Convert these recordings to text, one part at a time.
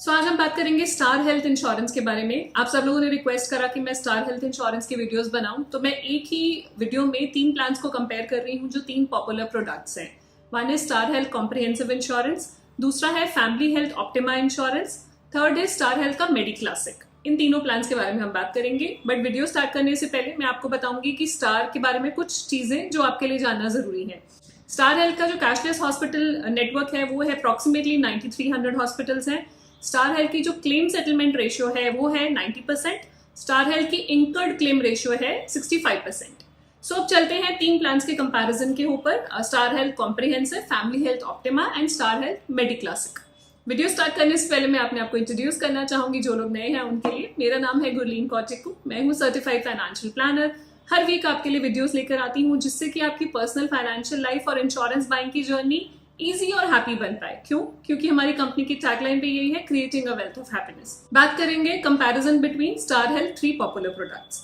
आज हम बात करेंगे स्टार हेल्थ इंश्योरेंस के बारे में। आप सब लोगों ने रिक्वेस्ट करा कि मैं स्टार हेल्थ इंश्योरेंस की वीडियोस बनाऊं, तो मैं एक ही वीडियो में 3 प्लान्स को कंपेयर कर रही हूं जो 3 पॉपुलर प्रोडक्ट्स हैं। वन है स्टार हेल्थ कॉम्प्रिहेंसिव इंश्योरेंस, दूसरा है family health optima insurance, third है स्टार हेल्थ का मेडी क्लासिक। इन तीनों प्लान्स के बारे में हम बात करेंगे। बट वीडियो स्टार्ट करने से पहले मैं आपको बताऊंगी कि स्टार के बारे में कुछ चीजें जो आपके लिए जानना जरूरी है। स्टार हेल्थ का जो कैशलेस हॉस्पिटल नेटवर्क है वो है अप्रॉक्सीमेटली 9300 हॉस्पिटल्स हैं। स्टार हेल्थ की जो क्लेम सेटलमेंट रेशियो है वो है 90%। स्टार हेल्थ की इंकर्ड क्लेम रेशियो है 65%। सो अब चलते हैं 3 प्लान्स के कंपैरिजन के ऊपर, star health comprehensive, family health optima and star health Medi classic. Video start करने से पहले मैं अपने आपको इंट्रोड्यूस करना चाहूंगी जो लोग नए हैं उनके लिए। मेरा नाम है गुरलीन कौचिकू, मैं हूँ सर्टिफाइड फाइनेंशियल प्लानर। हर वीक आपके लिए वीडियोस लेकर आती हूँ जिससे कि आपकी पर्सनल फाइनेंशियल लाइफ और इंश्योरेंस बाइंग की जर्नी इजी और हैप्पी बन पाए। क्यों? क्योंकि हमारी कंपनी की टैगलाइन भी यही है, creating a wealth of happiness. बात करेंगे comparison between star health 3 popular products.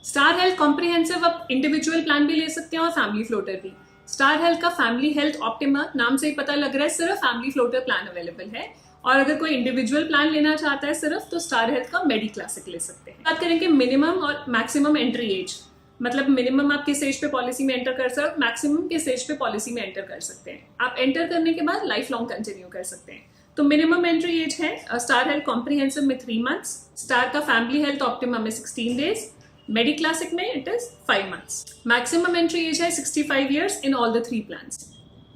Star health comprehensive आप इंडिविजुअल प्लान भी ले सकते हैं और फैमिली फ्लोटर भी। स्टार हेल्थ का फैमिली हेल्थ ऑप्टिमा नाम से ही पता लग रहा है सिर्फ फैमिली फ्लोटर प्लान अवेलेबल है, और अगर कोई इंडिविजुअल प्लान लेना चाहता है सिर्फ, तो स्टार हेल्थ का मेडी क्लासिक ले सकते हैं। बात करेंगे मिनिमम और मैक्सिमम एंट्री एज, मतलब मिनिमम आप किस एज पे पॉलिसी में एंटर कर सकते हैं, मैक्सिमम किस एज पे पॉलिसी में एंटर कर सकते हैं। आप एंटर करने के बाद लाइफ लॉन्ग कंटिन्यू कर सकते हैं। तो मिनिमम एंट्री एज है स्टार हेल्थ कॉम्प्रिहेंसिव में 3 मंथ्स, स्टार का फैमिली हेल्थ ऑप्टिमा में 16 डेज, मेडी क्लासिक में it is 5 months. Maximum entry age है 65 years in all the 3 plans,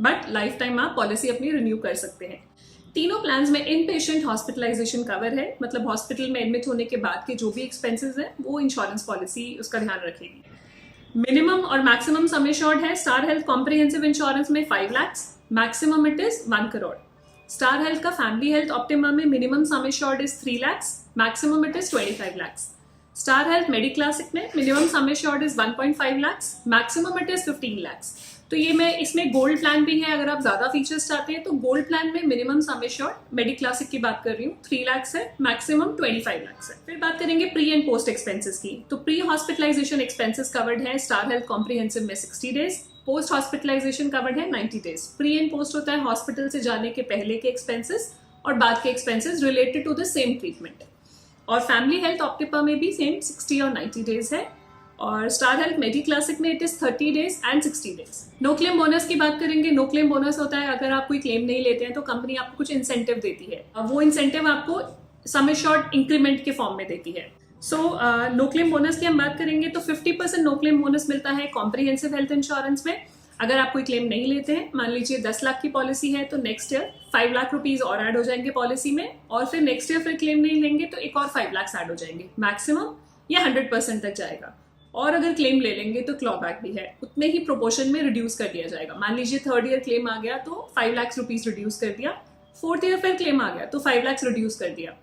but lifetime आप पॉलिसी अपनी रिन्यू कर सकते हैं। तीनों प्लान्स में इन पेशेंट हॉस्पिटलाइजेशन कवर है, मतलब हॉस्पिटल में एडमिट होने के बाद के जो भी एक्सपेंसेस हैं वो इंश्योरेंस पॉलिसी उसका ध्यान रखेगी। मिनिमम और मैक्सिमम सम एश्योर्ड है स्टार हेल्थ कॉम्प्रिहेंसिव इंश्योरेंस में 5 lakh, maximum it is 1 crore. Star Health का फैमिली हेल्थ ऑप्टिमा में minimum sum assured is 3 lakh, maximum it is 25 lakh. Star health Medi classic में minimum sum assured is 1.5 lakh, maximum it is 15 lakh. तो ये मैं इसमें gold plan भी है, अगर आप ज्यादा फीचर्स चाहते हैं तो गोल्ड प्लान में मिनिमम सम एश्योर्ड मेडी क्लासिक की बात कर रही हूँ 3 लाख है, मैक्सिमम 25 लाख है। फिर बात करेंगे प्री एंड पोस्ट एक्सपेंसेस की। तो प्री हॉस्पिटलाइजेशन एक्सपेंसेस कवर्ड है स्टार हेल्थ कॉम्प्रिहेंसिव में 60 डेज, पोस्ट हॉस्पिटलाइजेशन कवर्ड है 90 डेज। प्री एंड पोस्ट होता है हॉस्पिटल से जाने के पहले के एक्सपेंसेस और बाद के expenses related to the same treatment. और फैमिली हेल्थ ऑप्टिमा में भी सेम 60 और 90 डेज है, और स्टार हेल्थ मेडी क्लासिक में it is 30 days and 60 days. No claim bonus की बात करेंगे। नो क्लेम बोनस होता है अगर आप कोई क्लेम नहीं लेते हैं तो कंपनी आपको कुछ इंसेंटिव देती है, वो इंसेंटिव आपको सम एश्योर्ड इंक्रीमेंट के फॉर्म में देती है। सो नो क्लेम बोनस की हम बात करेंगे तो 50% नो क्लेम बोनस मिलता है कॉम्प्रिहेंसिव हेल्थ इंश्योरेंस में। अगर आप कोई क्लेम नहीं लेते हैं, मान लीजिए 10 लाख की पॉलिसी है, तो नेक्स्ट ईयर 5 लाख रुपीज और ऐड हो जाएंगे पॉलिसी में, और फिर नेक्स्ट ईयर फिर क्लेम नहीं लेंगे तो एक और 5 लाख ऐड हो जाएंगे। मैक्सिमम या 100% तक जाएगा, और अगर क्लेम ले लेंगे तो क्लॉबैक भी है, उतने ही प्रोपोर्शन में रिड्यूस कर दिया जाएगा। मान लीजिए 3rd ईयर क्लेम आ गया तो 5 लाख रुपीज रिड्यूस कर दिया, 4th ईयर फिर क्लेम आ गया तो 5 लाख रिड्यूस कर दिया,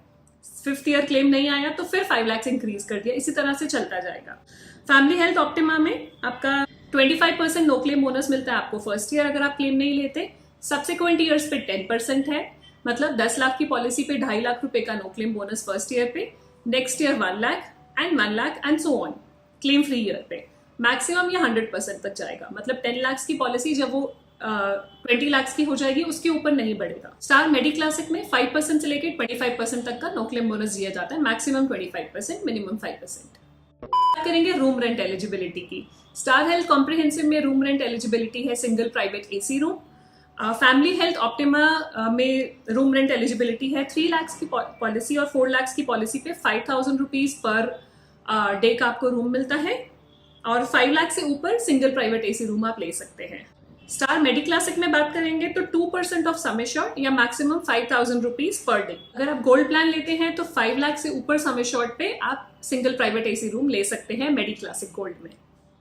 5th ईयर क्लेम नहीं आया तो फिर 5 लाख इंक्रीज कर दिया, इसी तरह से चलता जाएगा। फैमिली हेल्थ ऑप्टिमा में आपका 25% नो क्लेम बोनस मिलता है आपको फर्स्ट ईयर अगर आप क्लेम नहीं लेते। सब्सिक्वेंट ईयर्स पे 10% है, मतलब 10 लाख की पॉलिसी पे 2.5 लाख रुपए का no claim bonus first year पे, next year 1 lakh and 1 lakh and so on claim free year पे। मैक्सिमम या 100% तक जाएगा, मतलब 10 लाख की पॉलिसी जब वो 20 लाख की हो जाएगी उसके ऊपर नहीं बढ़ेगा। स्टार मेडी क्लासिक में 5% से लेकर 25% तक का नो क्लेम बोनस दिया जाता है, मैक्सिमम 25%, मिनिमम 5%। बात करेंगे रूम रेंट एलिजिबिलिटी की। स्टार हेल्थ कॉम्प्रिहेंसिव में रूम रेंट एलिजिबिलिटी है single private AC room. Family health optima में रूम रेंट एलिजिबिलिटी है 3 लाख की पॉलिसी और 4 लाख की पॉलिसी पे 5,000 रुपीज पर डे का आपको रूम मिलता है, और 5 लाख से ऊपर सिंगल प्राइवेट एसी रूम आप ले सकते हैं। स्टार मेडी क्लासिक में बात करेंगे तो 2% ऑफ सम एश्योर्ड या मैक्सिमम 5,000 रुपीज पर डे। अगर आप गोल्ड प्लान लेते हैं तो 5 लाख से ऊपर सम एश्योर्ड पे आप सिंगल प्राइवेट एसी रूम ले सकते हैं मेडी क्लासिक गोल्ड में।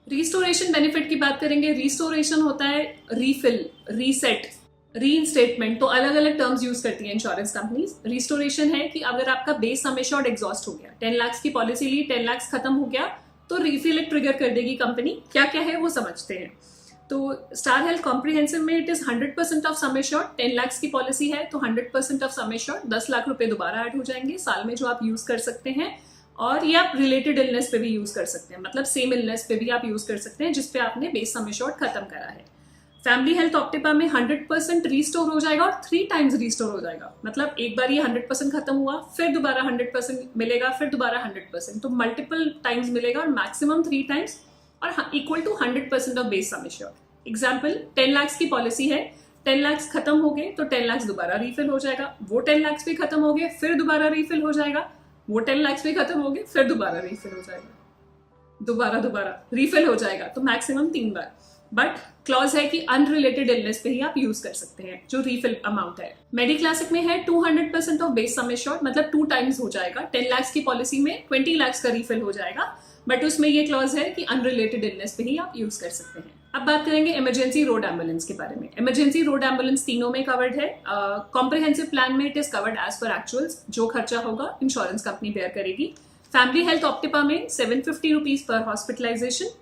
रिस्टोरेशन बेनिफिट की बात करेंगे। रिस्टोरेशन होता है रीफिल, रीसेट, रीइंस्टेटमेंट, तो अलग अलग टर्म्स यूज करती है इंश्योरेंस कंपनीज। रिस्टोरेशन है कि अगर आपका बेस सम एश्योर्ड एग्जॉस्ट हो गया, 10 लाख की पॉलिसी ली, 10 लाख खत्म हो गया, तो रीफिल ट्रिगर कर देगी कंपनी। क्या क्या है वो समझते हैं। तो स्टार हेल्थ कॉम्प्रिहेंसिव में it is 100% of sum assured. 10 lakh की पॉलिसी है तो 100% ऑफ सम एश्योर्ड, 10 लाख रुपए दोबारा ऐड हो जाएंगे साल में जो आप यूज कर सकते हैं, और ये आप रिलेटेड इलनेस पे भी यूज कर सकते हैं, मतलब सेम इलनेस पे भी आप यूज कर सकते हैं जिसपे आपने बेस सम एश्योर्ड खत्म करा है। फैमिली हेल्थ ऑप्टिमा में 100% रिस्टोर हो जाएगा और 3 टाइम्स रिस्टोर हो जाएगा। मतलब एक बार ये 100% खत्म हुआ, फिर दोबारा 100% मिलेगा, फिर दोबारा 100%, तो मल्टीपल टाइम्स मिलेगा और मैक्सिमम 3 टाइम्स और equal to 100% of base sum assured. Example, 10 lakh की पॉलिसी है, 10 लाख खत्म हो गए तो 10 लाख दोबारा रिफिल हो जाएगा, वो 10 लाख भी खत्म हो गए फिर दोबारा रिफिल हो जाएगा, वो 10 लाख भी खत्म हो गए फिर दोबारा रिफिल हो जाएगा, दोबारा रिफिल हो जाएगा, तो मैक्सिमम 3 बार। बट क्लॉज है कि अनरिलेटेड इलनेस पे ही आप यूज कर सकते हैं जो रिफिल अमाउंट है। मेडी क्लासिक में है 200% ऑफ बेस सम एश्योर्ड, मतलब 2 टाइम्स हो जाएगा। 10 लाख की पॉलिसी में 20 लाख का रिफिल हो जाएगा, बट उसमें ये क्लॉज है कि अनरिलेटेड इलनेस पे ही आप यूज कर सकते हैं। अब बात करेंगे इमरजेंसी रोड एम्बुलेंस के बारे में। इमरजेंसी रोड एम्बुलेंस तीनों में कवर्ड है। कॉम्प्रिहेंसिव प्लान में it is covered as per actuals, जो खर्चा होगा इंश्योरेंस कंपनी बेयर करेगी। फैमिली हेल्थ ऑप्टिमा में 750 रुपीज पर hospitalisation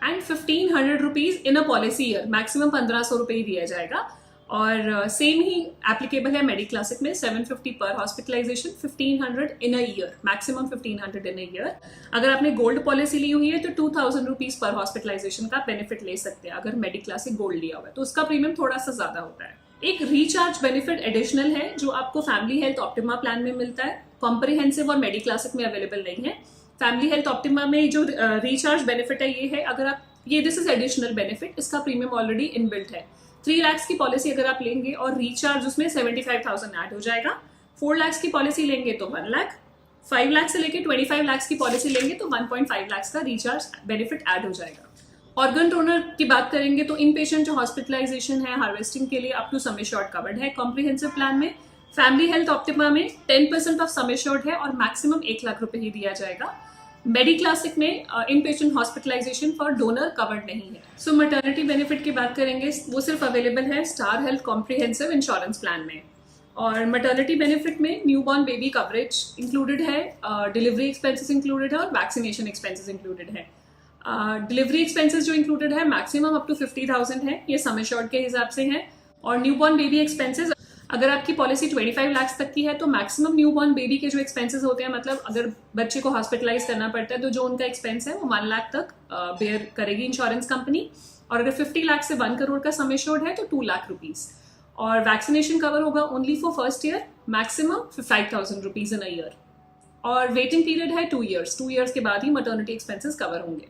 and 1500 rupees in a policy year, maximum 1500 रुपए ही दिया जाएगा। और सेम ही एप्लीकेबल है मेडी क्लासिक में, 750 पर hospitalisation, 1500 in a year, maximum 1500 in a year. अगर आपने गोल्ड पॉलिसी ली हुई है तो 2000 रुपीज पर हॉस्पिटलाइजेशन का बेनिफिट ले सकते हैं अगर मेडी क्लासिक गोल्ड लिया हुआ है, तो उसका प्रीमियम थोड़ा सा ज्यादा होता है। एक रिचार्ज बेनिफिट एडिशनल है जो आपको फैमिली हेल्थ ऑप्टिमा प्लान में मिलता है, कॉम्प्रिहेंसिव और मेडी क्लासिक में अवेलेबल नहीं है। फैमिली हेल्थ ऑप्टिमा में जो रिचार्ज बेनिफिट है ये है, अगर आप ये दिस इज एडिशनल बेनिफिट, इसका प्रीमियम ऑलरेडी इनबिल्ट है। 3 लाख की पॉलिसी अगर आप लेंगे और रिचार्ज उसमें 75,000 ऐड हो जाएगा। 4 लाख की पॉलिसी लेंगे तो 1 लाख, 5 लाख से लेके 25 लाख की पॉलिसी लेंगे तो 1.5 लाख का रिचार्ज बेनिफिट ऐड हो जाएगा। ऑर्गन डोनर की बात करेंगे तो इन पेशेंट जो हॉस्पिटलाइजेशन है हार्वेस्टिंग के लिए up to sum assured covered है कॉम्प्रिहेंसिव प्लान में। फैमिली हेल्थ ऑप्टिमा में 10% ऑफ सम एश्योर्ड है और मैक्सिमम 1 लाख रुपए ही दिया जाएगा। मेडी क्लासिक में inpatient hospitalisation for donor covered नहीं है। सो मैटर्निटी बेनिफिट की बात करेंगे, वो सिर्फ अवेलेबल है star health comprehensive insurance plan में। और मैटर्निटी बेनिफिट में न्यूबॉर्न बेबी कवरेज इंक्लूडेड है, डिलीवरी एक्सपेंसेस इंक्लूडेड है और वैक्सीनेशन एक्सपेंसेस इंक्लूडेड है। डिलीवरी एक्सपेंसेस जो इंक्लूडेड है मैक्सिमम अप टू 50,000 है, ये सम एश्योर्ड के हिसाब से है। और न्यूबॉर्न बेबी एक्सपेंसेस, अगर आपकी पॉलिसी 25 लाख तक की है तो मैक्सिमम न्यूबॉर्न बेबी के जो एक्सपेंसेस होते हैं, मतलब अगर बच्चे को हॉस्पिटलाइज करना पड़ता है तो जो उनका एक्सपेंस है वो 1 लाख तक बेयर करेगी इंश्योरेंस कंपनी। और अगर 50 लाख से 1 करोड़ का सम एश्योर्ड है तो 2 लाख रुपीज। और वैक्सीनेशन कवर होगा only for first year, maximum 5,000 rupees in a year. और वेटिंग पीरियड है 2 ईयर्स, 2 ईयर्स के बाद ही मैटर्निटी एक्सपेंसेस कवर होंगे।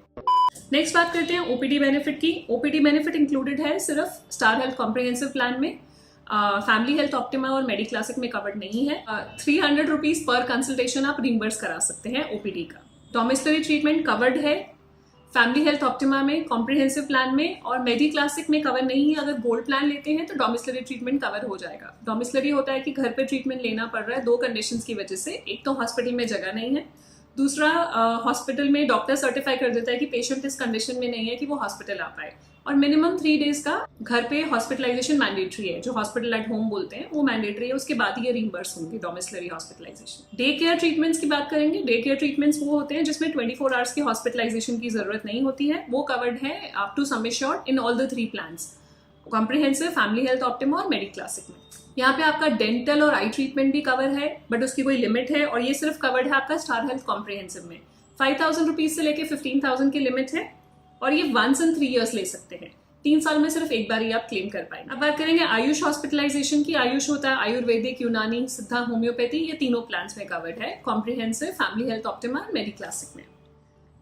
नेक्स्ट बात करते हैं ओपीडी बेनिफिट की। ओपीडी बेनिफिट इंक्लूडेड है सिर्फ स्टार हेल्थ कॉम्प्रिहेंसिव प्लान में, फैमिली हेल्थ ऑप्टिमा और मेडी क्लासिक में कवर्ड नहीं है। 300 रुपीज पर कंसल्टेशन आप रिम्बर्स करा सकते हैं ओपीडी का। डोमिसिलरी ट्रीटमेंट कवर्ड है फैमिली हेल्थ ऑप्टिमा में, कॉम्प्रिहेंसिव प्लान में, और मेडी क्लासिक में कवर नहीं है। अगर गोल्ड प्लान लेते हैं तो डोमिसिलरी ट्रीटमेंट कवर हो जाएगा। डोमिसिलरी होता है कि घर पे ट्रीटमेंट लेना पड़ रहा है 2 कंडीशंस की वजह से, एक तो हॉस्पिटल में जगह नहीं है, दूसरा हॉस्पिटल में डॉक्टर सर्टिफाई कर देता है कि पेशेंट इस कंडीशन में नहीं है कि वो हॉस्पिटल आ पाए। और मिनिमम 3 डेज का घर पे हॉस्पिटलाइजेशन मैंडेटरी है, जो हॉस्पिटल एट होम बोलते हैं वो मैंडेटरी है, उसके बाद ही ये रिम्बर्स होंगे domiciliary hospitalisation. Day care treatments की बात करेंगे। डे केयर ट्रीटमेंट्स वो होते हैं जिसमें 24 आवर्स की हॉस्पिटलाइजेशन की जरूरत नहीं होती है, वो कवर्ड है up to sum assured in all the 3 plans, comprehensive, family health optima और मेडी क्लासिक में। यहाँ पे आपका डेंटल और आई ट्रीटमेंट भी कवर है, बट उसकी कोई लिमिट है, और ये सिर्फ कवर्ड है आपका स्टार हेल्थ कॉम्प्रिहेंसिव में। 5,000 रुपीज से लेके 15,000 की लिमिट है, और ये 1 इन 3 ईयर्स ले सकते हैं। 3 साल में सिर्फ एक बार ही आप क्लेम कर पाएंगे। अब बात करेंगे आयुष हॉस्पिटलाइजेशन की। आयुष होता है आयुर्वेदिक, यूनानी, सिद्धा, होम्योपैथी, ये तीनों प्लान्स में कवर्ड है, कॉम्प्रिहेंसिव, फैमिली हेल्थ ऑप्टिमा, मेडी क्लासिक में।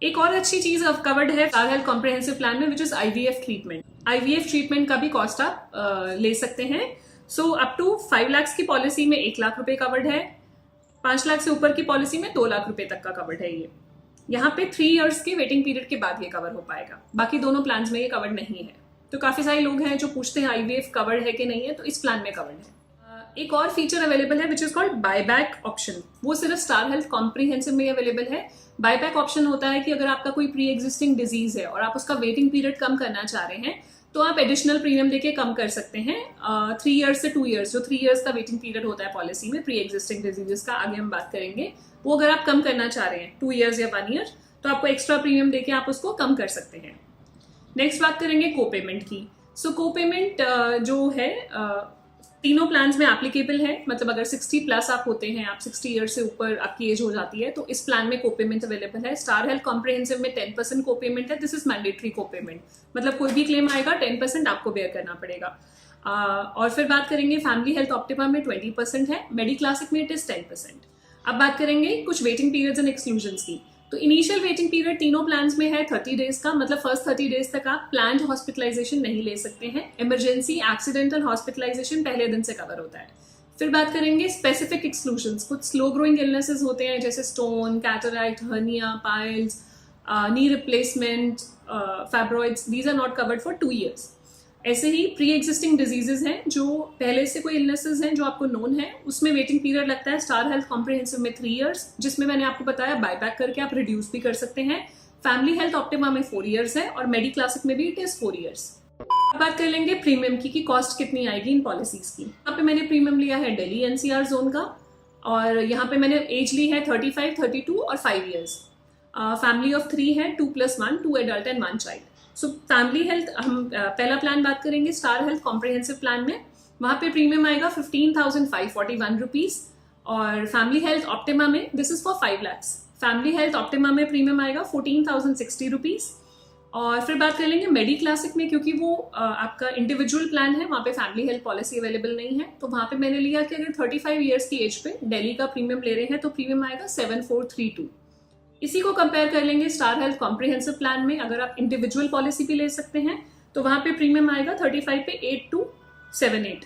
एक और अच्छी चीज अब कवर्ड है स्टार हेल्थ कॉम्प्रिहेंसिव प्लान में, which is IVF treatment. IVF treatment का भी कॉस्ट आप ले सकते हैं। सो अप टू 5 लाख की पॉलिसी में 1 लाख रुपए कवर्ड है, 5 लाख से ऊपर की पॉलिसी में 2 लाख रुपए तक का कवर्ड है। ये यहाँ पे 3 इयर्स के वेटिंग पीरियड के बाद ये कवर हो पाएगा, बाकी दोनों प्लान में ये कवर्ड नहीं है। तो काफी सारे लोग हैं जो पूछते हैं आईवीएफ कवर्ड है कि नहीं है, तो इस प्लान में कवर्ड है। एक और फीचर अवेलेबल है which is called buyback option, वो सिर्फ स्टार हेल्थ कॉम्प्रिहेंसिव में अवेलेबल है। बायबैक ऑप्शन होता है कि अगर आपका कोई प्री एग्जिस्टिंग डिजीज है और आप उसका वेटिंग पीरियड कम करना चाह रहे हैं तो आप एडिशनल प्रीमियम देके कम कर सकते हैं 3 इयर्स से 2 इयर्स, जो 3 इयर्स का वेटिंग पीरियड होता है पॉलिसी में प्री एग्जिस्टिंग डिजीजेस का, आगे हम बात करेंगे, वो अगर आप कम करना चाह रहे हैं 2 इयर्स या 1 ईयर, तो आपको एक्स्ट्रा प्रीमियम देके आप उसको कम कर सकते हैं। नेक्स्ट बात करेंगे को पेमेंट की। सो को पेमेंट जो है तीनों प्लान्स में एप्लीकेबल है, मतलब अगर 60 प्लस आप होते हैं, आप 60 ईयर से ऊपर आपकी एज हो जाती है, तो इस प्लान में कोपेमेंट अवेलेबल है। स्टार हेल्थ कॉम्प्रिहेंसिव में 10% कोपेमेंट है, दिस इज मैंडेटरी कोपेमेंट, मतलब कोई भी क्लेम आएगा 10% आपको बेयर करना पड़ेगा। और फिर बात करेंगे फैमिली हेल्थ ऑप्टिमा में 20% है, मेडी क्लासिक में इट इज 10%। अब बात करेंगे कुछ वेटिंग पीरियड्स एंड एक्सक्लूजन्स की। तो इनिशियल वेटिंग पीरियड तीनों प्लान्स में है 30 डेज का, मतलब फर्स्ट 30 डेज तक आप प्लान्ड हॉस्पिटलाइजेशन नहीं ले सकते हैं। इमरजेंसी एक्सीडेंटल हॉस्पिटलाइजेशन पहले दिन से कवर होता है। फिर बात करेंगे स्पेसिफिक एक्सक्लूजन्स। कुछ स्लो ग्रोइंग इलनेसेस होते हैं जैसे stone, cataract, hernia, piles, knee replacement, fibroids, these are not covered for 2 years। ऐसे ही प्री एग्जिस्टिंग डिजीजेज हैं, जो पहले से कोई इलनेसेस हैं जो आपको नोन है, उसमें वेटिंग पीरियड लगता है स्टार हेल्थ कॉम्प्रिहेंसिव में 3 years, जिसमें मैंने आपको बताया बायबैक करके आप रिड्यूस भी कर सकते हैं। फैमिली हेल्थ ऑप्टिमा में 4 years है और मेडी क्लासिक में भी इट इज 4 years। अब बात कर लेंगे प्रीमियम की कॉस्ट कितनी आएगी इन पॉलिसीज की। यहाँ पे मैंने प्रीमियम लिया है दिल्ली एनसीआर जोन का, और यहाँ पे मैंने एज ली है 35, 32 और 5 years। फैमिली ऑफ 3 है, 2+1, 2 adult and 1 child. So family health, हम पहला प्लान बात करेंगे स्टार हेल्थ कॉम्प्रिहेंसिव प्लान में, वहाँ पे प्रीमियम आएगा 15,541 रुपीज। और फैमिली हेल्थ ऑप्टिमा में this is for 5 lakhs। Family health optima में प्रीमियम आएगा 14,060 रुपीज। और फिर बात कर लेंगे मेडी क्लासिक में, क्योंकि वो आपका इंडिविजुअल प्लान है, वहाँ पे फैमिली हेल्थ पॉलिसी अवेलेबल नहीं है, तो वहाँ पे मैंने लिया कि अगर 35 years की एज पे दिल्ली का प्रीमियम ले रहे हैं तो प्रीमियम आएगा 7,432। इसी को कंपेयर कर लेंगे स्टार हेल्थ कॉम्प्रिहेंसिव प्लान में, अगर आप इंडिविजुअल पॉलिसी भी ले सकते हैं तो वहां पे प्रीमियम आएगा 35 पे 8278।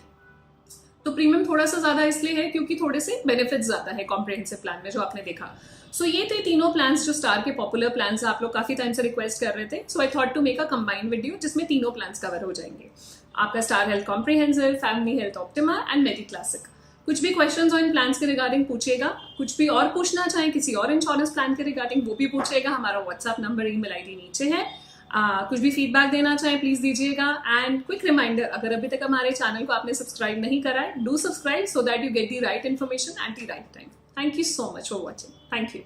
तो प्रीमियम थोड़ा सा ज्यादा इसलिए है क्योंकि थोड़े से बेनिफिट्स ज्यादा है कॉम्प्रिहेंसिव प्लान में, जो आपने देखा। सो ये थे तीनों प्लान्स जो स्टार के पॉपुलर प्लान्स आप लोग काफी टाइम से रिक्वेस्ट कर रहे थे। So I thought to make a combined video जिसमें तीनों प्लान्स कवर हो जाएंगे, आपका Star health comprehensive, family health optima and Medi Classic. कुछ भी क्वेश्चंस हो इन प्लान्स के रिगार्डिंग पूछिएगा, कुछ भी और पूछना चाहें किसी और इंश्योरेंस प्लान के रिगार्डिंग वो भी पूछिएगा। हमारा व्हाट्सएप नंबर, ईमेल आईडी नीचे है। कुछ भी फीडबैक देना चाहें प्लीज दीजिएगा। एंड क्विक रिमाइंडर, अगर अभी तक हमारे चैनल को आपने सब्सक्राइब नहीं करा है, do subscribe so that you get the right information at the right time. Thank you so much for watching. Thank you.